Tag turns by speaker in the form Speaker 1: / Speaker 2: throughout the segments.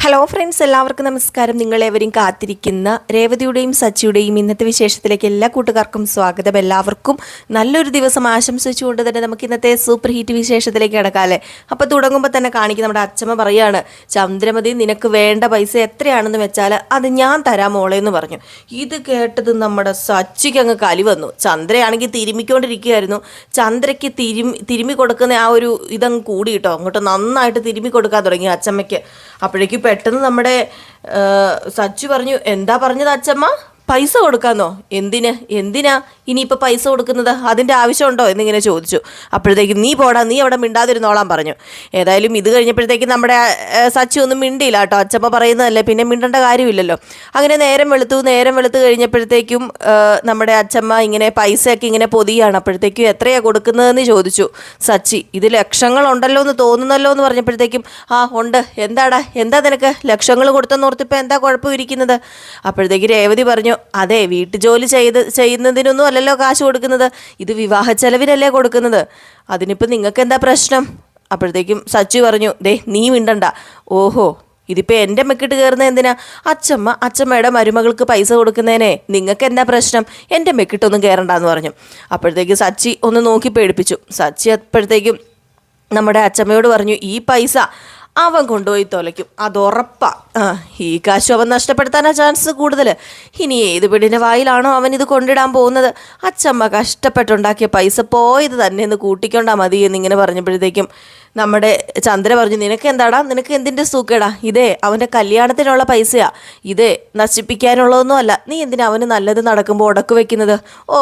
Speaker 1: Hello friends, എല്ലാവർക്കും നമസ്കാരം. നിങ്ങളെവരും കാത്തിരിക്കുന്ന രേവതിയുടെയും സച്ചിയുടെയും ഇന്നത്തെ വിശേഷത്തിലേക്ക് എല്ലാ കൂട്ടുകാർക്കും സ്വാഗതം. എല്ലാവർക്കും നല്ലൊരു ദിവസം ആശംസിച്ചുകൊണ്ട് തന്നെ നമുക്ക് ഇന്നത്തെ സൂപ്പർ ഹിറ്റ് വിശേഷത്തിലേക്ക് കിടക്കാല്ലേ. അപ്പോൾ തുടങ്ങുമ്പോൾ തന്നെ കാണിക്കും, നമ്മുടെ അച്ഛമ്മ പറയാണ്, ചന്ദ്രമതി നിനക്ക് വേണ്ട പൈസ എത്രയാണെന്ന് വെച്ചാൽ അത് ഞാൻ തരാം മോളെ എന്ന് പറഞ്ഞു. ഇത് കേട്ടത് നമ്മുടെ സച്ചിക്ക് അങ്ങ് കലി വന്നു. ചന്ദ്രയാണെങ്കിൽ തിരുമിക്കൊണ്ടിരിക്കുകയായിരുന്നു. ചന്ദ്രയ്ക്ക് തിരുമി കൊടുക്കുന്ന ആ ഒരു ഇതങ്ങ് കൂടി കേട്ടോ, അങ്ങോട്ട് നന്നായിട്ട് തിരുമി കൊടുക്കാൻ തുടങ്ങി അച്ഛമ്മയ്ക്ക്. അപ്പോഴേക്കും പെട്ടെന്ന് നമ്മുടെ സച്ചു പറഞ്ഞു, എന്താ പറഞ്ഞത് അച്ഛമ്മ? പൈസ കൊടുക്കാന്നോ? എന്തിനാ ഇനിയിപ്പോൾ പൈസ കൊടുക്കുന്നത്? അതിൻ്റെ ആവശ്യമുണ്ടോ എന്നിങ്ങനെ ചോദിച്ചു. അപ്പോഴത്തേക്കും നീ പോടാ, നീ അവിടെ മിണ്ടാതിരുന്നോളാൻ പറഞ്ഞു. ഏതായാലും ഇത് കഴിഞ്ഞപ്പോഴത്തേക്കും നമ്മുടെ സച്ചു ഒന്നും മിണ്ടിയില്ല കേട്ടോ. അച്ഛമ്മ പറയുന്നതല്ലേ, പിന്നെ മിണ്ടേണ്ട കാര്യമില്ലല്ലോ. അങ്ങനെ നേരം വെളുത്ത് കഴിഞ്ഞപ്പോഴത്തേക്കും നമ്മുടെ അച്ഛമ്മ ഇങ്ങനെ പൈസയൊക്കെ ഇങ്ങനെ പൊതിയാണ്. അപ്പോഴത്തേക്കും എത്രയാണ് കൊടുക്കുന്നതെന്ന് ചോദിച്ചു സച്ചി. ഇത് ലക്ഷങ്ങളുണ്ടല്ലോ എന്ന് തോന്നുന്നല്ലോ എന്ന് പറഞ്ഞപ്പോഴത്തേക്കും ഉണ്ട്. എന്താ നിനക്ക് ലക്ഷങ്ങൾ കൊടുത്തെന്ന് ഓർത്തിപ്പോൾ എന്താ കുഴപ്പമിരിക്കുന്നത്? അപ്പോഴത്തേക്ക് രേവതി പറഞ്ഞു, അതെ, വീട്ടുജോലി ചെയ്യുന്നതിനൊന്നും അല്ലല്ലോ കാശ് കൊടുക്കുന്നത്, ഇത് വിവാഹ ചെലവിനല്ലേ കൊടുക്കുന്നത്, അതിനിപ്പോൾ നിങ്ങൾക്ക് എന്താ പ്രശ്നം? അപ്പോഴത്തേക്കും സച്ചു പറഞ്ഞു, നീ മിണ്ടണ്ട. ഓഹോ, ഇതിപ്പോൾ എൻ്റെ മെക്കിട്ട് കയറുന്നത് എന്തിനാ? അച്ഛമ്മയുടെ മരുമകൾക്ക് പൈസ കൊടുക്കുന്നതിനെ നിങ്ങൾക്ക് എന്താ പ്രശ്നം? എൻ്റെ മെക്കിട്ടൊന്നും കയറണ്ടെന്ന് പറഞ്ഞു. അപ്പോഴത്തേക്കും സച്ചി ഒന്ന് നോക്കി പേടിപ്പിച്ചു. സച്ചി അപ്പോഴത്തേക്കും നമ്മുടെ അച്ഛമ്മയോട് പറഞ്ഞു, ഈ പൈസ അവൻ കൊണ്ടുപോയി തൊലയ്ക്കും, അതുറപ്പാ. ഈ കാശും അവൻ നഷ്ടപ്പെടുത്താനാ ചാൻസ് കൂടുതൽ. ഇനി ഏത് പെണ്ണിൻ്റെ വായിലാണോ അവൻ ഇത് കൊണ്ടിടാൻ പോകുന്നത്? അച്ഛമ്മ കഷ്ടപ്പെട്ടുണ്ടാക്കിയ പൈസ പോയത് തന്നെ എന്ന് കൂട്ടിക്കൊണ്ടാ മതി എന്നിങ്ങനെ പറഞ്ഞപ്പോഴത്തേക്കും നമ്മുടെ ചന്ദ്ര പറഞ്ഞു, നിനക്ക് എന്തിൻ്റെ സൂക്കേടാ? ഇതേ അവൻ്റെ കല്യാണത്തിനുള്ള പൈസയാ, ഇതേ നശിപ്പിക്കാനുള്ളതൊന്നും അല്ല. നീ എന്തിനാ അവന് നല്ലത് നടക്കുമ്പോൾ ഉടക്ക് വെക്കുന്നത്? ഓ,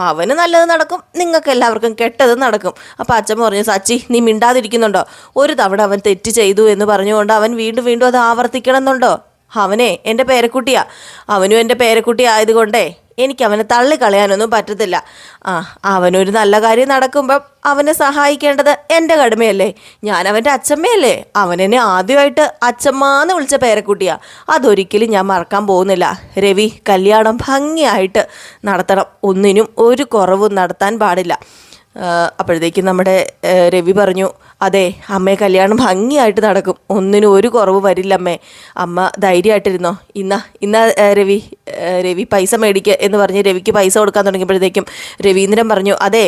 Speaker 1: അവന് നല്ലത് നടക്കും, നിങ്ങൾക്ക് എല്ലാവർക്കും കെട്ടത് നടക്കും. അപ്പോൾ അച്ഛമ്മ പറഞ്ഞു, സച്ചി നീ മിണ്ടാതിരിക്കുന്നുണ്ടോ? ഒരു തവണ അവൻ തെറ്റ് ചെയ്തു എന്ന് പറഞ്ഞുകൊണ്ട് അവൻ വീണ്ടും അത് ആവർത്തിക്കണം എന്നുണ്ടോ? അവനും എൻ്റെ പേരക്കുട്ടി ആയതുകൊണ്ടേ എനിക്ക് അവനെ തള്ളിക്കളയാനൊന്നും പറ്റത്തില്ല. അവനൊരു നല്ല കാര്യം നടക്കുമ്പം അവനെ സഹായിക്കേണ്ടത് എൻ്റെ കടമയല്ലേ? ഞാൻ അവൻ്റെ അച്ഛമ്മയല്ലേ? അവനെന്നെ ആദ്യമായിട്ട് അച്ഛമ്മാന്ന് വിളിച്ച പേരക്കുട്ടിയാ. അതൊരിക്കലും ഞാൻ മറക്കാൻ പോകുന്നില്ല. രവി, കല്യാണം ഭംഗിയായിട്ട് നടത്തണം, ഒന്നിനും ഒരു കുറവും നടത്താൻ പാടില്ല. അപ്പോഴത്തേക്കും നമ്മുടെ രവി പറഞ്ഞു, അതെ അമ്മേ, കല്യാണം ഭംഗിയായിട്ട് നടക്കും, ഒന്നിനും ഒരു കുറവ് വരില്ല അമ്മേ, അമ്മ ധൈര്യമായിട്ടിരുന്നോ. ഇന്ന രവി പൈസ മേടിക്കുക എന്ന് പറഞ്ഞ് രവിക്ക് പൈസ കൊടുക്കാൻ തുടങ്ങിയപ്പോഴത്തേക്കും രവീന്ദ്രൻ പറഞ്ഞു, അതെ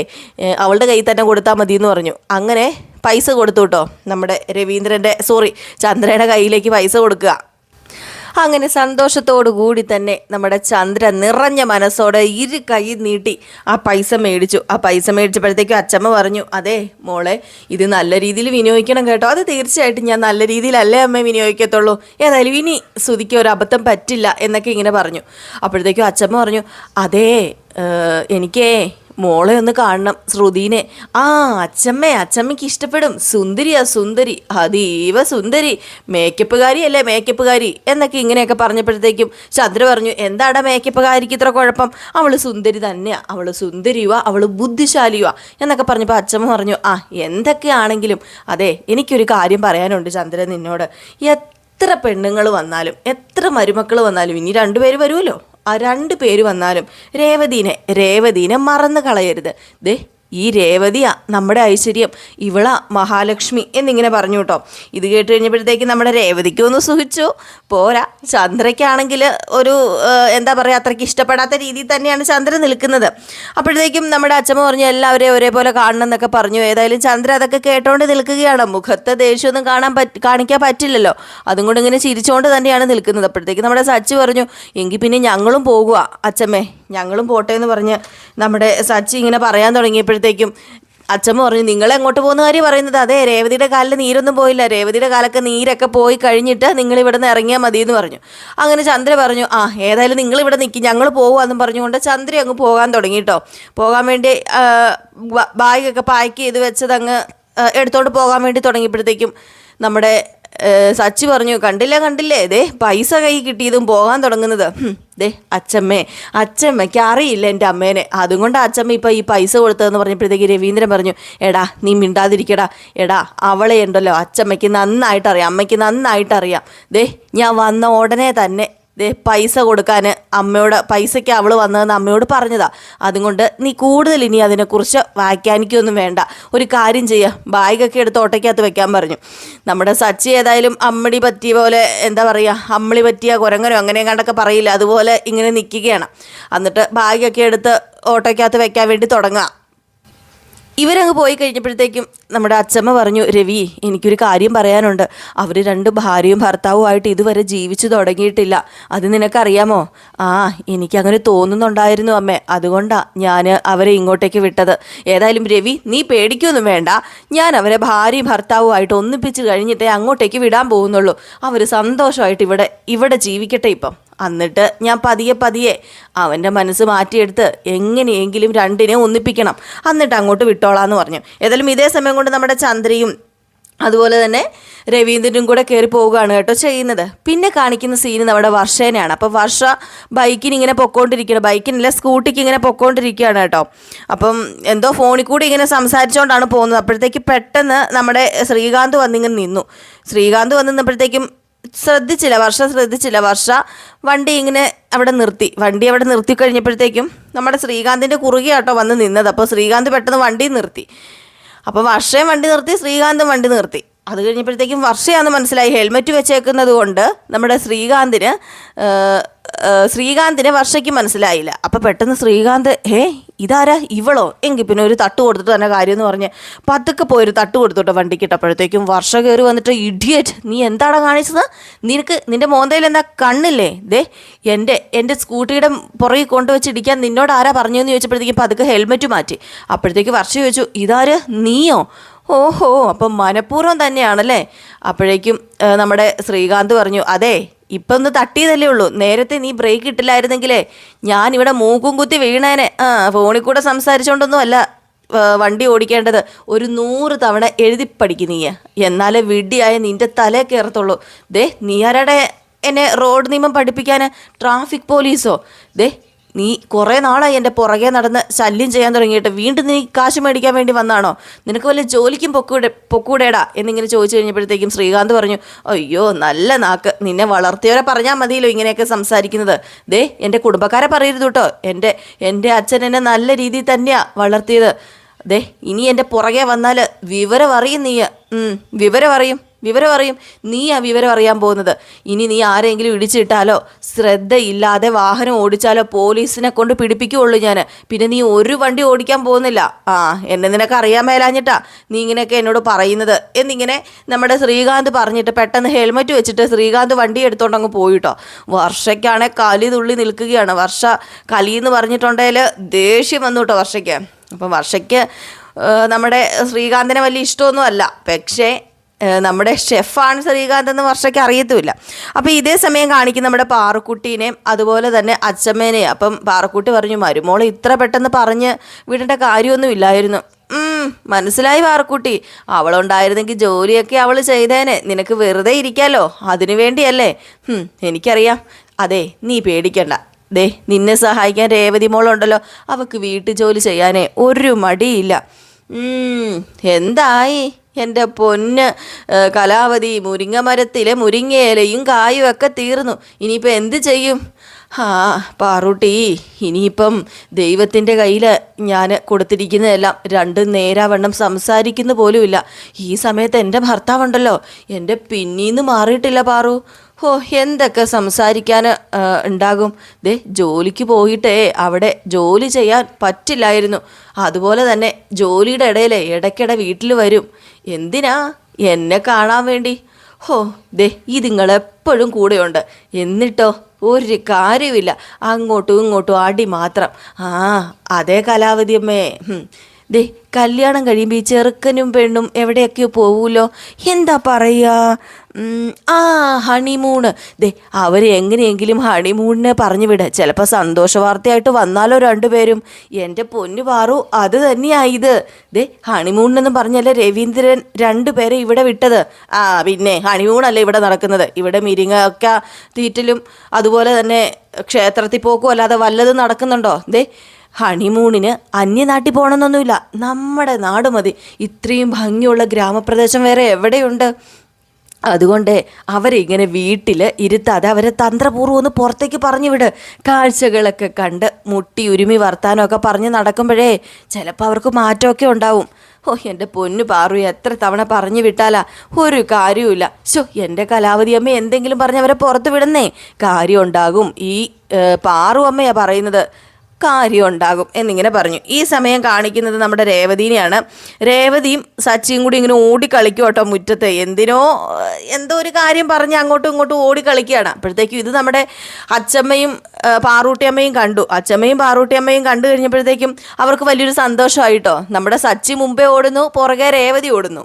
Speaker 1: അവളുടെ കയ്യിൽ തന്നെ കൊടുത്താൽ മതി എന്ന് പറഞ്ഞു. അങ്ങനെ പൈസ കൊടുത്തു കേട്ടോ. നമ്മുടെ ചന്ദ്രയുടെ കയ്യിലേക്ക് പൈസ കൊടുക്കുക. അങ്ങനെ സന്തോഷത്തോടു കൂടി തന്നെ നമ്മുടെ ചന്ദ്ര നിറഞ്ഞ മനസ്സോടെ ഇരു കൈ നീട്ടി ആ പൈസ മേടിച്ചു. ആ പൈസ മേടിച്ചപ്പോഴത്തേക്കും അച്ഛമ്മ പറഞ്ഞു, അതെ മോളെ, ഇത് നല്ല രീതിയിൽ വിനിയോഗിക്കണം കേട്ടോ. അത് തീർച്ചയായിട്ടും ഞാൻ നല്ല രീതിയിലല്ലേ അമ്മ വിനിയോഗിക്കത്തുള്ളൂ. ഏതായാലും ഇനി ശ്രുതിക്ക് ഒരു അബദ്ധം പറ്റില്ല എന്നൊക്കെ ഇങ്ങനെ പറഞ്ഞു. അപ്പോഴത്തേക്കും അച്ഛമ്മ പറഞ്ഞു, അതേ എനിക്കേ മോളെ ഒന്ന് കാണണം, ശ്രുതിനെ. അച്ഛമ്മയ്ക്ക് ഇഷ്ടപ്പെടും, സുന്ദരി, അതീവ സുന്ദരി, മേക്കപ്പുകാരി എന്നൊക്കെ ഇങ്ങനെയൊക്കെ പറഞ്ഞപ്പോഴത്തേക്കും ചന്ദ്ര പറഞ്ഞു, എന്താടാ മേക്കപ്പുകാരിക്ക് ഇത്ര കുഴപ്പം? അവള് സുന്ദരി തന്നെയാ, അവള് സുന്ദരിയുവാ, അവള് ബുദ്ധിശാലിയുവാ എന്നൊക്കെ പറഞ്ഞപ്പോൾ അച്ഛമ്മ പറഞ്ഞു, എന്തൊക്കെയാണെങ്കിലും അതെ, എനിക്കൊരു കാര്യം പറയാനുണ്ട് ചന്ദ്ര നിന്നോട്. എത്ര പെണ്ണുങ്ങൾ വന്നാലും, എത്ര മരുമക്കൾ വന്നാലും, ഇനി 2 പേര് വരുമല്ലോ, ആ 2 പേര് വന്നാലും രേവതീനെ മറന്നു കളയരുത്. ഈ രേവതിയാ നമ്മുടെ ഐശ്വര്യം, ഇവളാ മഹാലക്ഷ്മി എന്നിങ്ങനെ പറഞ്ഞു കേട്ടോ. ഇത് കേട്ട് കഴിഞ്ഞപ്പോഴത്തേക്കും നമ്മുടെ രേവതിക്ക് ഒന്ന് സുഖിച്ചു. പോരാ, ചന്ദ്രയ്ക്കാണെങ്കിൽ ഒരു എന്താ പറയുക, അത്രയ്ക്ക് ഇഷ്ടപ്പെടാത്ത രീതിയിൽ തന്നെയാണ് ചന്ദ്ര നിൽക്കുന്നത്. അപ്പോഴത്തേക്കും നമ്മുടെ അച്ഛമ്മ പറഞ്ഞു, എല്ലാവരെയും ഒരേപോലെ കാണണം എന്നൊക്കെ പറഞ്ഞു. ഏതായാലും ചന്ദ്ര അതൊക്കെ കേട്ടോണ്ട് നിൽക്കുകയാണ്. മുഖത്തെ ദേഷ്യമൊന്നും കാണിക്കാൻ പറ്റില്ലല്ലോ, അതും കൊണ്ട് ഇങ്ങനെ ചിരിച്ചുകൊണ്ട് തന്നെയാണ് നിൽക്കുന്നത്. അപ്പോഴത്തേക്കും നമ്മുടെ സച്ചി പറഞ്ഞു, എങ്കിൽ പിന്നെ ഞങ്ങളും പോകുക അച്ഛമ്മേ, ഞങ്ങളും പോട്ടെ എന്ന് പറഞ്ഞ് നമ്മുടെ സച്ചി ഇങ്ങനെ പറയാൻ തുടങ്ങിയപ്പോഴത്തേക്കും അച്ഛമ്മ പറഞ്ഞു, നിങ്ങളെങ്ങോട്ട് പോകുന്ന കാര്യം പറയുന്നത്? അതെ, രേവതിയുടെ കാലിൽ നീരൊന്നും പോയില്ല, രേവതിയുടെ കാലൊക്കെ നീരൊക്കെ പോയി കഴിഞ്ഞിട്ട് നിങ്ങൾ ഇവിടെ നിന്ന് ഇറങ്ങിയാൽ മതി എന്ന് പറഞ്ഞു. അങ്ങനെ ചന്ദ്ര പറഞ്ഞു, ഏതായാലും നിങ്ങൾ ഇവിടെ നിൽക്കും, ഞങ്ങൾ പോകുമെന്നും പറഞ്ഞുകൊണ്ട് ചന്ദ്ര അങ്ങ് പോകാൻ തുടങ്ങി കേട്ടോ. പോകാൻ വേണ്ടി ബാഗൊക്കെ പാക്ക് ചെയ്ത് വെച്ചത് അങ്ങ് എടുത്തോണ്ട് പോകാൻ വേണ്ടി തുടങ്ങിയപ്പോഴത്തേക്കും നമ്മുടെ സച്ചി പറഞ്ഞു, കണ്ടില്ലേ പൈസ കൈ കിട്ടിയതും പോകാൻ തുടങ്ങുന്നത്. അച്ഛമ്മയ്ക്ക് അറിയില്ല എൻ്റെ അമ്മേനെ, അതുകൊണ്ട് അച്ഛമ്മ ഇപ്പോൾ ഈ പൈസ കൊടുത്തതെന്ന് പറഞ്ഞപ്പോഴത്തേക്ക് രവീന്ദ്രൻ പറഞ്ഞു, എടാ നീ മിണ്ടാതിരിക്കടാ, അവളെ ഉണ്ടല്ലോ അച്ഛമ്മയ്ക്ക് നന്നായിട്ടറിയാം, അമ്മയ്ക്ക് നന്നായിട്ടറിയാം. ഞാൻ വന്ന ഉടനെ തന്നെ ദേ പൈസ കൊടുക്കാൻ അമ്മയോട്, പൈസയ്ക്ക് അവൾ വന്നതെന്ന് അമ്മയോട് പറഞ്ഞതാ. അതുകൊണ്ട് നീ കൂടുതൽ ഇനി അതിനെക്കുറിച്ച് വ്യാഖ്യാനിക്കൊന്നും വേണ്ട. ഒരു കാര്യം ചെയ്യുക, ബാഗൊക്കെ എടുത്ത് ഓട്ടയ്ക്കകത്ത് വെക്കാൻ പറഞ്ഞു. നമ്മുടെ സച്ചി ഏതായാലും അമ്മടി പറ്റിയ പോലെ, എന്താ പറയുക, അമ്മളി പറ്റിയ കുരങ്ങനോ അങ്ങനെ കണ്ടൊക്കെ പറയില്ല, അതുപോലെ ഇങ്ങനെ നിൽക്കുകയാണ്. എന്നിട്ട് ബാഗൊക്കെ എടുത്ത് ഓട്ടോയ്ക്കകത്ത് വെക്കാൻ വേണ്ടി തുടങ്ങുക. ഇവരങ്ങ് പോയി കഴിഞ്ഞപ്പോഴത്തേക്കും നമ്മുടെ അച്ചമ്മ പറഞ്ഞു, രവി, എനിക്കൊരു കാര്യം പറയാനുണ്ട്. അവർ 2 ഭാര്യയും ഭർത്താവുമായിട്ട് ഇതുവരെ ജീവിച്ചു തുടങ്ങിയിട്ടില്ല. അത് നിനക്കറിയാമോ? എനിക്കങ്ങനെ തോന്നുന്നുണ്ടായിരുന്നു അമ്മേ, അതുകൊണ്ടാണ് ഞാൻ അവരെ ഇങ്ങോട്ടേക്ക് വിട്ടത്. ഏതായാലും രവി, നീ പേടിക്കൊന്നും വേണ്ട. ഞാൻ അവരെ ഭാര്യയും ഭർത്താവുമായിട്ട് ഒന്നിപ്പിച്ച് കഴിഞ്ഞിട്ടേ അങ്ങോട്ടേക്ക് വിടാൻ പോകുന്നുള്ളൂ. അവർ സന്തോഷമായിട്ട് ഇവിടെ ജീവിക്കട്ടെ ഇപ്പം. എന്നിട്ട് ഞാൻ പതിയെ അവൻ്റെ മനസ്സ് മാറ്റിയെടുത്ത് എങ്ങനെയെങ്കിലും 2നെ ഒന്നിപ്പിക്കണം, എന്നിട്ട് അങ്ങോട്ട് വിട്ടോളാന്ന് പറഞ്ഞു. ഏതായാലും ഇതേ സമയം കൊണ്ട് നമ്മുടെ ചന്ദ്രയും അതുപോലെ തന്നെ രവീന്ദ്രനും കൂടെ കയറി പോവുകയാണ് കേട്ടോ ചെയ്യുന്നത്. പിന്നെ കാണിക്കുന്ന സീന് നമ്മുടെ വർഷേനെയാണ്. അപ്പോൾ വർഷ ബൈക്കിന് ഇങ്ങനെ പൊക്കോണ്ടിരിക്കുകയാണ്, ബൈക്കിനല്ല സ്കൂട്ടിക്ക് ഇങ്ങനെ പൊക്കോണ്ടിരിക്കുകയാണ് കേട്ടോ. അപ്പം എന്തോ ഫോണിൽ കൂടി ഇങ്ങനെ സംസാരിച്ചുകൊണ്ടാണ് പോകുന്നത്. അപ്പോഴത്തേക്ക് പെട്ടെന്ന് നമ്മുടെ ശ്രീകാന്ത് വന്നിങ്ങനെ നിന്നു. ശ്രീകാന്ത് വന്ന് നിന്നപ്പോഴത്തേക്കും ശ്രദ്ധിച്ചില്ല. വർഷ വണ്ടി ഇങ്ങനെ അവിടെ നിർത്തി കഴിഞ്ഞപ്പോഴത്തേക്കും നമ്മുടെ ശ്രീകാന്തിൻ്റെ കുറുകെ ആട്ടോ വന്ന് നിന്നത്. അപ്പോൾ ശ്രീകാന്ത് പെട്ടെന്ന് വണ്ടി നിർത്തി. അപ്പോൾ വർഷയും വണ്ടി നിർത്തി, ശ്രീകാന്തും വണ്ടി നിർത്തി. അത് കഴിഞ്ഞപ്പോഴത്തേക്കും വർഷയാണെന്ന് മനസ്സിലായി. ഹെൽമെറ്റ് വെച്ചേക്കുന്നത് കൊണ്ട് നമ്മുടെ ശ്രീകാന്തിനെ വർഷയ്ക്ക് മനസ്സിലായില്ല. അപ്പോൾ പെട്ടെന്ന് ശ്രീകാന്ത്, ഇതാരാ, ഇവളോ? എങ്കിൽ പിന്നെ ഒരു തട്ട് കൊടുത്തിട്ട് തന്നെ കാര്യം എന്ന് പറഞ്ഞ് പതുക്കെ പോയൊരു തട്ട് കൊടുത്തിട്ടോ വണ്ടിക്കിട്ടപ്പോഴത്തേക്കും വർഷ കയറി വന്നിട്ട്, ഇഡിയറ്റ്, നീ എന്താണ് കാണിച്ചത്? നിന്റെ മോന്തയിൽ എന്താ കണ്ണില്ലേ? എൻ്റെ സ്കൂട്ടിയുടെ പുറകിൽ കൊണ്ടുവച്ചിടിക്കാൻ നിന്നോട് ആരാ പറഞ്ഞതെന്ന് ചോദിച്ചപ്പോഴത്തേക്കും പതുക്കെ ഹെൽമെറ്റ് മാറ്റി. അപ്പോഴത്തേക്ക് വർഷ ചോദിച്ചു, ഇതാര്, നീയോ? ഓഹോ, അപ്പം മനഃപൂർവ്വം തന്നെയാണല്ലേ? അപ്പോഴേക്കും നമ്മുടെ ശ്രീകാന്ത് പറഞ്ഞു, അതെ, ഇപ്പം ഒന്ന് തട്ടിയതല്ലേ ഉള്ളൂ. നേരത്തെ നീ ബ്രേക്ക് ഇട്ടില്ലായിരുന്നെങ്കിലേ ഞാനിവിടെ മൂക്കും കുത്തി വീണേനെ. ഫോണിൽ കൂടെ സംസാരിച്ചുകൊണ്ടൊന്നും അല്ല വണ്ടി ഓടിക്കേണ്ടത്. ഒരു 100 തവണ എഴുതി പഠിക്കും നീ, എന്നാലേ വിഡ്ഢിയായ നിൻ്റെ തലേ കയറത്തുള്ളൂ. നീ ആരുടെ എന്നെ റോഡ് നിയമം പഠിപ്പിക്കാൻ? ട്രാഫിക് പോലീസോ? നീ കുറേ നാളായി എൻ്റെ പുറകെ നടന്ന് ശല്യം ചെയ്യാൻ തുടങ്ങിയിട്ട് വീണ്ടും നീ കാശ് മേടിക്കാൻ വേണ്ടി വന്നാണോ? നിനക്ക് വല്ല ജോലിക്കും പൊക്കൂടേടാ എന്നിങ്ങനെ ചോദിച്ചു കഴിഞ്ഞപ്പോഴത്തേക്കും ശ്രീകാന്ത് പറഞ്ഞു, അയ്യോ നല്ല നാക്ക്, നിന്നെ വളർത്തിയവരെ പറഞ്ഞാൽ മതിയല്ലോ ഇങ്ങനെയൊക്കെ സംസാരിക്കുന്നത്. എൻ്റെ കുടുംബക്കാരെ പറയരുത് കേട്ടോ. എൻ്റെ അച്ഛൻ എന്നെ നല്ല രീതിയിൽ തന്നെയാണ് വളർത്തിയത്. ഇനി എൻ്റെ പുറകെ വന്നാൽ വിവരം അറിയും. നീ ആ വിവരം അറിയാൻ പോകുന്നത്. ഇനി നീ ആരെങ്കിലും ഇടിച്ചിട്ടാലോ, ശ്രദ്ധയില്ലാതെ വാഹനം ഓടിച്ചാലോ പോലീസിനെ കൊണ്ട് പിടിപ്പിക്കുകയുള്ളൂ ഞാൻ. പിന്നെ നീ ഒരു വണ്ടി ഓടിക്കാൻ പോകുന്നില്ല. എന്നെ നിനക്ക് അറിയാൻ മേലാഞ്ഞിട്ടാ നീ ഇങ്ങനെയൊക്കെ എന്നോട് പറയുന്നത് എന്നിങ്ങനെ നമ്മുടെ ശ്രീകാന്ത് പറഞ്ഞിട്ട് പെട്ടെന്ന് ഹെൽമെറ്റ് വെച്ചിട്ട് ശ്രീകാന്ത് വണ്ടി എടുത്തോണ്ടങ്ങ് പോയിട്ടോ. വർഷയ്ക്കാണെ കലി തുള്ളി നിൽക്കുകയാണ്. വർഷ കലിയെന്ന് പറഞ്ഞിട്ടുണ്ടെങ്കിൽ ദേഷ്യം വന്നു കേട്ടോ വർഷയ്ക്ക്. അപ്പം വർഷയ്ക്ക് നമ്മുടെ ശ്രീകാന്തിനെ വലിയ ഇഷ്ടമൊന്നും അല്ല, പക്ഷേ നമ്മുടെ ഷെഫാണ് ശ്രീകാന്ത് എന്ന് വർഷയ്ക്ക് അറിയത്തുമില്ല. അപ്പോൾ ഇതേ സമയം കാണിക്കും നമ്മുടെ പാറുക്കുട്ടീനെയും അതുപോലെ തന്നെ അച്ചമ്മേനെയും. അപ്പം പാറുക്കുട്ടി പറഞ്ഞു, മരുമോളെ ഇത്ര പെട്ടെന്ന് പറഞ്ഞ് വിടേണ്ട കാര്യമൊന്നും ഇല്ലായിരുന്നു. മനസ്സിലായി പാറുക്കുട്ടി, അവളുണ്ടായിരുന്നെങ്കിൽ ജോലിയൊക്കെ അവൾ ചെയ്തേനെ, നിനക്ക് വെറുതെ ഇരിക്കാമല്ലോ, അതിനു വേണ്ടിയല്ലേ? എനിക്കറിയാം. നീ പേടിക്കണ്ട. നിന്നെ സഹായിക്കാൻ രേവതി മോളുണ്ടല്ലോ, അവൾക്ക് വീട്ടു ജോലി ചെയ്യാനേ ഒരു മടിയില്ല. എന്തായി എൻ്റെ പൊന്ന് കലാവതി, മുരിങ്ങ മരത്തിലെ മുരിങ്ങയിലയും കായും ഒക്കെ തീർന്നു. ഇനിയിപ്പോൾ എന്ത് ചെയ്യും? പാറൂട്ടി, ഇനിയിപ്പം ദൈവത്തിൻ്റെ കയ്യിൽ ഞാൻ കൊടുത്തിരിക്കുന്നതെല്ലാം 2 നേരാവണ്ണം സംസാരിക്കുന്ന പോലുമില്ല. ഈ സമയത്ത് എൻ്റെ ഭർത്താവുണ്ടല്ലോ, എൻ്റെ പിന്നീന്ന് മാറിയിട്ടില്ല പാറു. എന്തൊക്കെ സംസാരിക്കാൻ ഉണ്ടാകും. ജോലിക്ക് പോയിട്ടേ അവിടെ ജോലി ചെയ്യാൻ പറ്റില്ലായിരുന്നു. അതുപോലെ തന്നെ ജോലിയുടെ ഇടയിലെ ഇടയ്ക്കിടെ വീട്ടിൽ വരും. എന്തിനാ? എന്നെ കാണാൻ വേണ്ടി. ഇതിങ്ങളെപ്പോഴും കൂടെയുണ്ട്, എന്നിട്ടോ ഒരു കാര്യമില്ല, അങ്ങോട്ടും ഇങ്ങോട്ടും അടി മാത്രം. അതേ കലാവതി അമ്മേ, കല്യാണം കഴിയുമ്പോൾ ഈ ചെറുക്കനും പെണ്ണും എവിടെയൊക്കെയോ പോവുമല്ലോ, എന്താ പറയുക, ഹണിമൂണ്. അവർ എങ്ങനെയെങ്കിലും ഹണിമൂണിനെ പറഞ്ഞു വിടുക. ചിലപ്പോൾ സന്തോഷ വാർത്തയായിട്ട് വന്നാലോ 2 പേരും. എൻ്റെ പൊന്നു പാറു, അത് തന്നെയായത്. ഹണിമൂണെന്ന് പറഞ്ഞല്ലേ രവീന്ദ്രൻ 2 പേരെ ഇവിടെ വിട്ടത്. പിന്നെ ഹണിമൂണല്ലേ ഇവിടെ നടക്കുന്നത്. ഇവിടെ മിരിങ്ങ തീറ്റലും അതുപോലെ തന്നെ ക്ഷേത്രത്തിൽ പോക്കും അല്ലാതെ വല്ലതും നടക്കുന്നുണ്ടോ? ഹണിമൂണിന് അന്യനാട്ടിൽ പോകണമെന്നൊന്നുമില്ല, നമ്മുടെ നാട് മതി. ഇത്രയും ഭംഗിയുള്ള ഗ്രാമപ്രദേശം വേറെ എവിടെയുണ്ട്? അതുകൊണ്ട് അവരെ ഇങ്ങനെ വീട്ടിൽ ഇരുത്താതെ അവരെ തന്ത്രപൂർവ്വം ഒന്ന് പുറത്തേക്ക് പറഞ്ഞു വിട്. കാഴ്ചകളൊക്കെ കണ്ട് മുട്ടി ഉരുമി വർത്താനമൊക്കെ പറഞ്ഞ് നടക്കുമ്പോഴേ ചിലപ്പോൾ അവർക്ക് മാറ്റമൊക്കെ ഉണ്ടാവും. എൻ്റെ പൊന്നു പാറു, എത്ര തവണ പറഞ്ഞു വിട്ടാലാ ഒരു കാര്യവുമില്ല. എൻ്റെ കലാവതി അമ്മ എന്തെങ്കിലും പറഞ്ഞ് അവരെ പുറത്ത് വിടുന്നേ, കാര്യം ഉണ്ടാകും. ഈ പാറു അമ്മയാ പറയുന്നത്, കാര്യം ഉണ്ടാകും എന്നിങ്ങനെ പറഞ്ഞു. ഈ സമയം കാണിക്കുന്നത് നമ്മുടെ രേവതീനെയാണ്. രേവതിയും സച്ചിയും കൂടി ഇങ്ങനെ ഓടിക്കളിക്കും കേട്ടോ മുറ്റത്ത്. എന്തോ ഒരു കാര്യം പറഞ്ഞ് അങ്ങോട്ടും ഇങ്ങോട്ടും ഓടിക്കളിക്കുകയാണ്. അപ്പോഴത്തേക്കും ഇത് നമ്മുടെ അച്ചമ്മയും പാറൂട്ടിയമ്മയും കണ്ടു. അച്ചമ്മയും പാറൂട്ടിയമ്മയും കണ്ടു കഴിഞ്ഞപ്പോഴത്തേക്കും അവർക്ക് വലിയൊരു സന്തോഷമായിട്ടോ. നമ്മുടെ സച്ചി മുമ്പേ ഓടുന്നു, പുറകെ രേവതി ഓടുന്നു.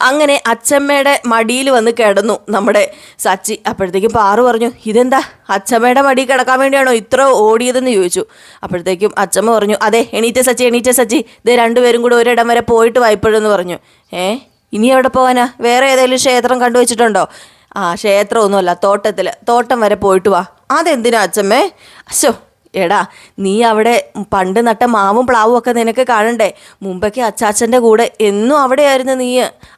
Speaker 1: അങ്ങനെ അച്ചമ്മയുടെ മടിയിൽ വന്ന് കിടന്നു നമ്മുടെ സച്ചി. അപ്പോഴത്തേക്കും പാറു പറഞ്ഞു, ഇതെന്താ അച്ചമ്മയുടെ മടിയിൽ കിടക്കാൻ വേണ്ടിയാണോ ഇത്ര ഓടിയതെന്ന് ചോദിച്ചു. അപ്പോഴത്തേക്കും അച്ചമ്മ പറഞ്ഞു, അതെ, എണീറ്റ സച്ചി, ഇത് രണ്ടുപേരും കൂടെ ഒരിടം വരെ പോയിട്ട് വായ്പഴെന്ന് പറഞ്ഞു. ഇനി എവിടെ പോകാനാ? വേറെ ഏതെങ്കിലും ക്ഷേത്രം കണ്ടുവച്ചിട്ടുണ്ടോ? ക്ഷേത്രമൊന്നുമല്ല, തോട്ടം വരെ പോയിട്ട് വാ. അതെന്തിനാ അച്ചമ്മേ? എടാ, നീ അവിടെ പണ്ട് നട്ട മാവും പ്ലാവും ഒക്കെ നിനക്ക് കാണണ്ടേ? മുമ്പൊക്കെ അച്ചാച്ചൻ്റെ കൂടെ എന്നും അവിടെയായിരുന്നു നീ.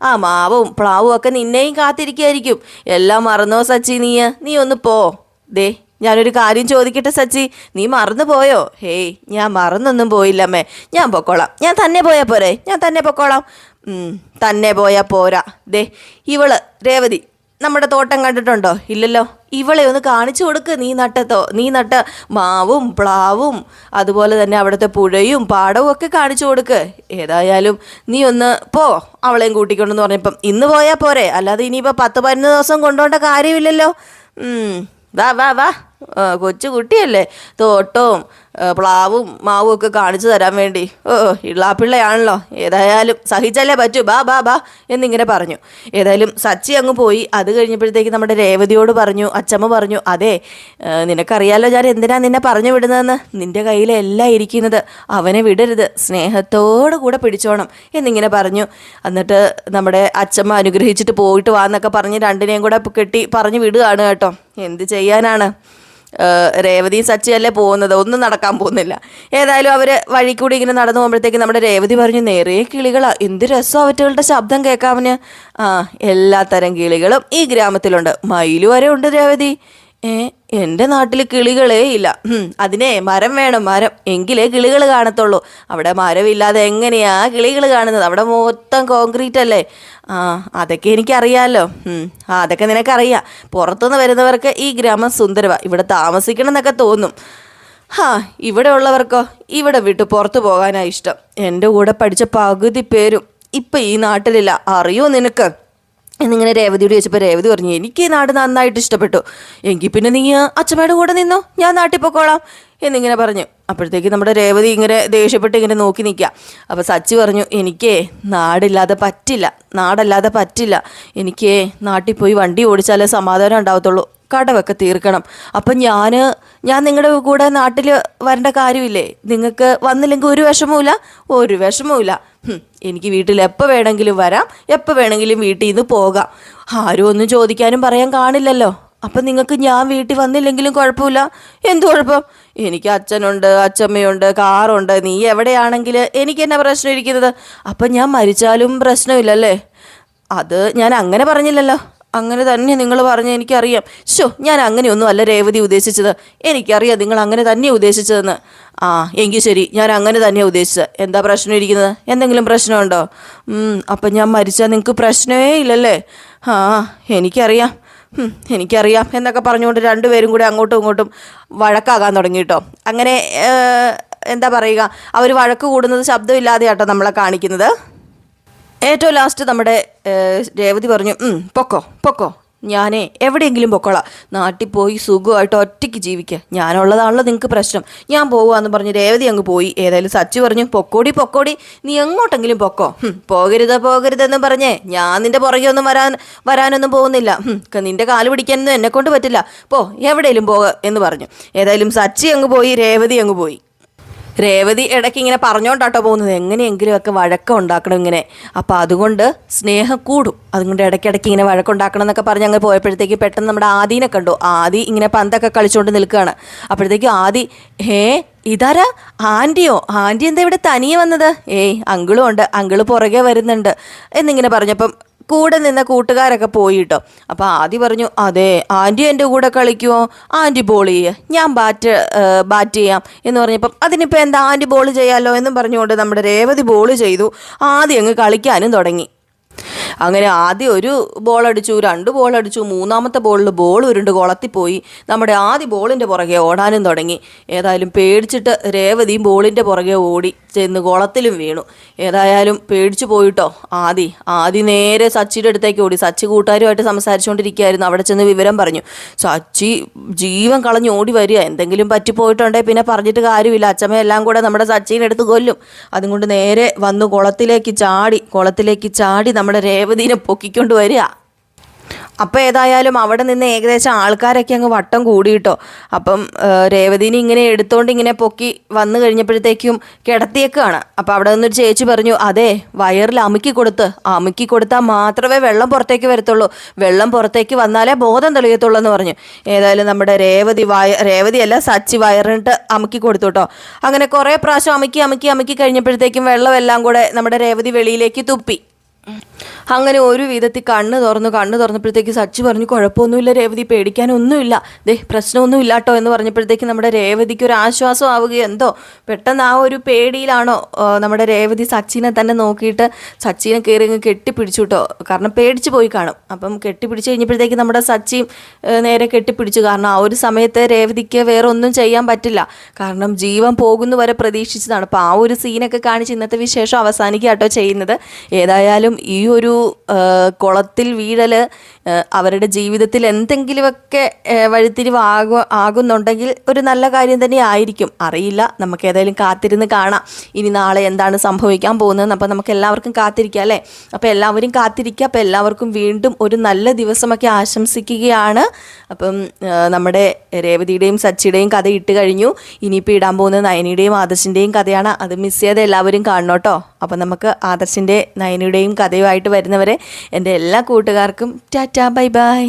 Speaker 1: ആ മാവും പ്ലാവും ഒക്കെ നിന്നെയും കാത്തിരിക്കുകയായിരിക്കും. എല്ലാം മറന്നോ സച്ചി? നീ ഒന്ന് പോ. ഞാനൊരു കാര്യം ചോദിക്കട്ടെ സച്ചി, നീ മറന്നു പോയോ? ഞാൻ മറന്നൊന്നും പോയില്ലമ്മേ, ഞാൻ പൊക്കോളാം. ഞാൻ തന്നെ പൊക്കോളാം. തന്നെ പോയാൽ പോരാ. ഇവള് രേവതി നമ്മുടെ തോട്ടം കണ്ടിട്ടുണ്ടോ? ഇല്ലല്ലോ. ഇവളെ ഒന്ന് കാണിച്ചു കൊടുക്ക്. നീ നട്ട മാവും പ്ലാവും അതുപോലെ തന്നെ അവിടുത്തെ പുഴയും പാടവും ഒക്കെ കാണിച്ചു കൊടുക്ക്. ഏതായാലും നീ ഒന്ന് പോ അവളെയും കൂട്ടിക്കൊണ്ടെന്ന് പറഞ്ഞപ്പം ഇന്ന് പോയാൽ പോരെ, അല്ലാതെ ഇനിയിപ്പോൾ 10-15 ദിവസം കൊണ്ടുപോകേണ്ട കാര്യമില്ലല്ലോ. വാ കൊച്ചു കുട്ടിയല്ലേ, തോട്ടവും പ്ലാവും മാവും ഒക്കെ കാണിച്ചു തരാൻ വേണ്ടി. ഇള്ളാപ്പിള്ളയാണല്ലോ, ഏതായാലും സഹിച്ചല്ലേ പറ്റൂ, ബാ എന്നിങ്ങനെ പറഞ്ഞു. ഏതായാലും സച്ചി അങ്ങ് പോയി. അത് കഴിഞ്ഞപ്പോഴത്തേക്ക് നമ്മുടെ രേവതിയോട് പറഞ്ഞു, അച്ചമ്മ പറഞ്ഞു, അതെ, നിനക്കറിയാലോ ഞാൻ എന്തിനാ നിന്നെ പറഞ്ഞു വിടുന്നതെന്ന്. നിൻ്റെ കയ്യിലെല്ലാം ഇരിക്കുന്നത്, അവനെ വിടരുത്, സ്നേഹത്തോടു കൂടെ പിടിച്ചോണം എന്നിങ്ങനെ പറഞ്ഞു. എന്നിട്ട് നമ്മുടെ അച്ചമ്മ അനുഗ്രഹിച്ചിട്ട് പോയിട്ട് വാന്നൊക്കെ പറഞ്ഞ് രണ്ടിനെയും കൂടെ കെട്ടി പറഞ്ഞു വിടുകയാണ് കേട്ടോ. എന്ത് ചെയ്യാനാണ്, രേവതിയും സച്ചിയല്ലേ പോകുന്നത്, ഒന്നും നടക്കാൻ പോകുന്നില്ല. ഏതായാലും അവർ വഴി കൂടി ഇങ്ങനെ നടന്നു പോകുമ്പോഴത്തേക്ക് നമ്മുടെ രേവതി പറഞ്ഞു, നിറയെ കിളികളാ, എന്ത് രസം അവറ്റകളുടെ ശബ്ദം കേൾക്കാവന്. എല്ലാത്തരം കിളികളും ഈ ഗ്രാമത്തിലുണ്ട്, മയില് വരെ ഉണ്ട് രേവതി. എൻ്റെ നാട്ടിൽ കിളികളേ ഇല്ല. അതിനെ മരം വേണം, മരം, എങ്കിലേ കിളികൾ കാണത്തുള്ളൂ. അവിടെ മരമില്ലാതെ എങ്ങനെയാ കിളികൾ കാണുന്നത്? അവിടെ മൊത്തം കോൺക്രീറ്റ് അല്ലേ. അതൊക്കെ എനിക്കറിയാമല്ലോ. അതൊക്കെ നിനക്കറിയാം. പുറത്തുനിന്ന് വരുന്നവർക്ക് ഈ ഗ്രാമം സുന്ദരമാണ്, ഇവിടെ താമസിക്കണം എന്നൊക്കെ തോന്നും. ഇവിടെ ഉള്ളവർക്കോ ഇവിടെ വിട്ടു പുറത്തു പോകാനാണ് ഇഷ്ടം. എൻ്റെ കൂടെ പഠിച്ച പകുതി പേരും ഇപ്പം ഈ നാട്ടിലില്ല, അറിയോ നിനക്ക് എന്നിങ്ങനെ രേവതിയോട് ചോദിച്ചപ്പോൾ രേവതി പറഞ്ഞു, എനിക്ക് ഈ നാട് നന്നായിട്ട് ഇഷ്ടപ്പെട്ടു. എങ്കിൽ പിന്നെ നീ അച്ഛമ്മയുടെ കൂടെ നിന്നോ, ഞാൻ നാട്ടിൽ പൊക്കോളാം എന്നിങ്ങനെ പറഞ്ഞു. അപ്പോഴത്തേക്ക് നമ്മുടെ രേവതി ഇങ്ങനെ ദേഷ്യപ്പെട്ട് ഇങ്ങനെ നോക്കി നിൽക്കുക. അപ്പോൾ സച്ചി പറഞ്ഞു, എനിക്ക് നാടല്ലാതെ പറ്റില്ല. എനിക്ക് നാട്ടിൽ പോയി വണ്ടി ഓടിച്ചാലേ സമാധാനം ഉണ്ടാവത്തുള്ളൂ, കടവൊക്കെ തീർക്കണം. അപ്പം ഞാൻ നിങ്ങളുടെ കൂടെ നാട്ടിൽ വരേണ്ട കാര്യമില്ലേ? നിങ്ങൾക്ക് വന്നില്ലെങ്കിൽ ഒരു വിഷമവുമില്ല. എനിക്ക് വീട്ടിൽ എപ്പോൾ വേണമെങ്കിലും വരാം, എപ്പോൾ വേണമെങ്കിലും വീട്ടിൽ നിന്ന് പോകാം. ആരും ഒന്നും ചോദിക്കാനും പറയാൻ കാണില്ലല്ലോ. അപ്പം നിങ്ങൾക്ക് ഞാൻ വീട്ടിൽ വന്നില്ലെങ്കിലും കുഴപ്പമില്ല. എന്ത് കുഴപ്പം? എനിക്ക് അച്ഛനുണ്ട്, അച്ഛമ്മയുണ്ട്, കാറുണ്ട്. നീ എവിടെയാണെങ്കിൽ എനിക്ക് എന്നാ പ്രശ്നം ഇരിക്കുന്നത്? അപ്പം ഞാൻ മരിച്ചാലും പ്രശ്നമില്ലല്ലേ? അത് ഞാൻ അങ്ങനെ പറഞ്ഞില്ലല്ലോ. അങ്ങനെ തന്നെ നിങ്ങൾ പറഞ്ഞ എനിക്കറിയാം. ഞാൻ അങ്ങനെയൊന്നും അല്ല രേവതി ഉദ്ദേശിച്ചത്. എനിക്കറിയാം നിങ്ങൾ അങ്ങനെ തന്നെ ഉദ്ദേശിച്ചതെന്ന്. എങ്കിൽ ശരി, ഞാൻ അങ്ങനെ തന്നെയാണ് ഉദ്ദേശിച്ചത്. എന്താ പ്രശ്നം ഇരിക്കുന്നത്? എന്തെങ്കിലും പ്രശ്നമുണ്ടോ? അപ്പം ഞാൻ മരിച്ചാൽ നിങ്ങൾക്ക് പ്രശ്നമേ ഇല്ലല്ലേ? എനിക്കറിയാം എന്നൊക്കെ പറഞ്ഞുകൊണ്ട് രണ്ടുപേരും കൂടി അങ്ങോട്ടും ഇങ്ങോട്ടും വഴക്കാകാൻ തുടങ്ങി കേട്ടോ. അങ്ങനെ എന്താ പറയുക, അവർ വഴക്ക് കൂടുന്നത് ശബ്ദമില്ലാതെയാട്ടോ നമ്മളെ കാണിക്കുന്നത്. ഏറ്റവും ലാസ്റ്റ് നമ്മുടെ രേവതി പറഞ്ഞു, പൊക്കോ, ഞാനേ എവിടെയെങ്കിലും പൊക്കോളാം, നാട്ടിൽ പോയി സുഖമായിട്ട് ഒറ്റയ്ക്ക് ജീവിക്കുക, ഞാനുള്ളതാണല്ലോ നിങ്ങൾക്ക് പ്രശ്നം, ഞാൻ പോവാന്ന് പറഞ്ഞ് രേവതി അങ്ങ് പോയി. ഏതായാലും സച്ചി പറഞ്ഞു, പൊക്കോടി, നീ എങ്ങോട്ടെങ്കിലും പൊക്കോ. പോകരുതെന്ന് പറഞ്ഞേ ഞാൻ നിൻ്റെ പുറകെ ഒന്നും വരാനൊന്നും പോകുന്നില്ല. നിൻ്റെ കാല് പിടിക്കാനൊന്നും എന്നെക്കൊണ്ട് പറ്റില്ല, പോ, എവിടെയെങ്കിലും പോക എന്ന് പറഞ്ഞു. ഏതായാലും സച്ചി അങ്ങ് പോയി, രേവതി അങ്ങ് പോയി. രേവതി ഇടയ്ക്ക് ഇങ്ങനെ പറഞ്ഞുകൊണ്ടാട്ടോ പോകുന്നത്, എങ്ങനെയെങ്കിലുമൊക്കെ വഴക്കം ഉണ്ടാക്കണം ഇങ്ങനെ. അപ്പോൾ അതുകൊണ്ട് സ്നേഹം കൂടും, അതുകൊണ്ട് ഇടയ്ക്കിടയ്ക്ക് ഇങ്ങനെ വഴക്കുണ്ടാക്കണം എന്നൊക്കെ പറഞ്ഞ് അങ്ങ് പോയപ്പോഴത്തേക്ക് പെട്ടെന്ന് നമ്മുടെ ആദീനെ കണ്ടു. ആദി ഇങ്ങനെ പന്തൊക്കെ കളിച്ചുകൊണ്ട് നിൽക്കുകയാണ്. അപ്പോഴത്തേക്കും ആദി, ഇതാരാ? ആൻറ്റി എന്താ ഇവിടെ തനിയെ വന്നത്? അങ്കിളും ഉണ്ട്, അങ്കിള് പുറകെ വരുന്നുണ്ട് എന്നിങ്ങനെ പറഞ്ഞപ്പം കൂടെ നിന്ന കൂട്ടുകാരൊക്കെ പോയിട്ടോ. അപ്പോൾ ആദി പറഞ്ഞു, അതെ ആൻറ്റി എൻ്റെ കൂടെ കളിക്കുമോ, ആൻറ്റി ബോൾ ചെയ്യുക, ഞാൻ ബാറ്റ് ചെയ്യാം എന്ന് പറഞ്ഞപ്പം അതിനിപ്പോൾ എന്താ ആൻറ്റി ബോൾ ചെയ്യാമല്ലോ എന്നും പറഞ്ഞുകൊണ്ട് നമ്മുടെ രേവതി ബോൾ ചെയ്തു. ആദ്യം അങ്ങ് കളിക്കാനും തുടങ്ങി. അങ്ങനെ ആദ്യം ഒരു ബോൾ അടിച്ചു, 2 ബോൾ അടിച്ചു, 3-ാമത്തെ ബോളിൽ ബോൾ ഉരുണ്ട് കുളത്തിപ്പോയി. നമ്മുടെ ആദ്യ ബോളിൻ്റെ പുറകെ ഓടാനും തുടങ്ങി. ഏതായാലും പേടിച്ചിട്ട് രേവതിയും ബോളിൻ്റെ പുറകെ ഓടി ചെന്ന് കുളത്തിലും വീണു. ഏതായാലും പേടിച്ചു പോയിട്ടോ ആദി നേരെ സച്ചിയുടെ അടുത്തേക്ക് ഓടി. സച്ചി കൂട്ടുകാരുമായിട്ട് സംസാരിച്ചുകൊണ്ടിരിക്കുകയായിരുന്നു. അവിടെ ചെന്ന് വിവരം പറഞ്ഞു. സച്ചി ജീവൻ കളഞ്ഞ് ഓടി വരിക. എന്തെങ്കിലും പറ്റിപ്പോയിട്ടുണ്ടെങ്കിൽ പിന്നെ പറഞ്ഞിട്ട് കാര്യമില്ല, അച്ഛമ്മ എല്ലാം കൂടെ നമ്മുടെ സച്ചിനെ എടുത്ത് കൊല്ലും. അതുകൊണ്ട് നേരെ വന്നു കുളത്തിലേക്ക് ചാടി നമ്മുടെ രേവതിനെ പൊക്കിക്കൊണ്ട് വരിക. അപ്പോൾ ഏതായാലും അവിടെ നിന്ന് ഏകദേശം ആൾക്കാരൊക്കെ അങ്ങ് വട്ടം കൂടിയിട്ടോ. അപ്പം രേവതിനെ ഇങ്ങനെ എടുത്തോണ്ട് ഇങ്ങനെ പൊക്കി വന്നു കഴിഞ്ഞപ്പോഴത്തേക്കും കിടത്തിയേക്കാണ്. അപ്പോൾ അവിടെ നിന്നൊരു ചേച്ചി പറഞ്ഞു, അതെ വയറിൽ അമുക്കി കൊടുത്താൽ മാത്രമേ വെള്ളം പുറത്തേക്ക് വരത്തുള്ളൂ, വെള്ളം പുറത്തേക്ക് വന്നാലേ ബോധം തെളിയത്തുള്ളൂ എന്ന് പറഞ്ഞു. ഏതായാലും നമ്മുടെ രേവതിയല്ല സച്ചി വയറിട്ട് അമുക്കി കൊടുത്തു കേട്ടോ. അങ്ങനെ കുറേ പ്രാവശ്യം അമുക്കി കഴിഞ്ഞപ്പോഴത്തേക്കും വെള്ളമെല്ലാം കൂടെ നമ്മുടെ രേവതി വെളിയിലേക്ക് തുപ്പി. അങ്ങനെ ഒരു വിധത്തിൽ കണ്ണ് തുറന്നപ്പോഴത്തേക്ക് സച്ചി പറഞ്ഞു, കുഴപ്പമൊന്നുമില്ല രേവതി, പേടിക്കാനൊന്നുമില്ല, പ്രശ്നമൊന്നും ഇല്ല കേട്ടോ എന്ന് പറഞ്ഞപ്പോഴത്തേക്ക് നമ്മുടെ രേവതിക്ക് ഒരു ആശ്വാസം ആവുകയോ എന്തോ. പെട്ടെന്ന് ആ ഒരു പേടിയിലാണോ നമ്മുടെ രേവതി സച്ചിനെ തന്നെ നോക്കിയിട്ട് സച്ചിനെ കയറി അങ്ങ് കെട്ടിപ്പിടിച്ചു കേട്ടോ. കാരണം പേടിച്ച് പോയി കാണും. അപ്പം കെട്ടിപ്പിടിച്ച് കഴിഞ്ഞപ്പോഴത്തേക്ക് നമ്മുടെ സച്ചിയും നേരെ കെട്ടിപ്പിടിച്ചു. കാരണം ആ ഒരു സമയത്ത് രേവതിക്ക് വേറെ ഒന്നും ചെയ്യാൻ പറ്റില്ല. കാരണം ജീവൻ പോകുന്നു വരെ പ്രതീക്ഷിച്ചതാണ്. അപ്പോൾ ആ ഒരു സീനൊക്കെ കാണിച്ച് ഇന്നത്തെ വിശേഷം അവസാനിക്കുക കേട്ടോ ചെയ്യുന്നത്. ഏതായാലും ഈ ഒരു കുളത്തിൽ വീഴൽ അവരുടെ ജീവിതത്തിൽ എന്തെങ്കിലുമൊക്കെ ആകുന്നുണ്ടെങ്കിൽ ഒരു നല്ല കാര്യം തന്നെ ആയിരിക്കും. അറിയില്ല, നമുക്ക് ഏതായാലും കാത്തിരുന്ന് കാണാം ഇനി നാളെ എന്താണ് സംഭവിക്കാൻ പോകുന്നതെന്ന്. അപ്പോൾ നമുക്ക് എല്ലാവർക്കും കാത്തിരിക്കാം അല്ലേ. അപ്പോൾ എല്ലാവരും കാത്തിരിക്കുക. അപ്പോൾ എല്ലാവർക്കും വീണ്ടും ഒരു നല്ല ദിവസമൊക്കെ ആശംസിക്കുകയാണ്. അപ്പം നമ്മുടെ രേവതിയുടെയും സച്ചിയുടെയും കഥ ഇട്ട് കഴിഞ്ഞു. ഇനിയിപ്പോൾ ഇടാൻ പോകുന്നത് നയനിയുടെയും ആദർശിൻ്റെയും കഥയാണ്. അത് മിസ് ചെയ്ത് എല്ലാവരും കാണണം കേട്ടോ. അപ്പം നമുക്ക് ആദർശിൻ്റെ നയനിയുടെയും കഥയുമായിട്ട് വരുന്നവരെ എൻ്റെ എല്ലാ കൂട്ടുകാർക്കും ടാറ്റാ ബൈ ബൈ.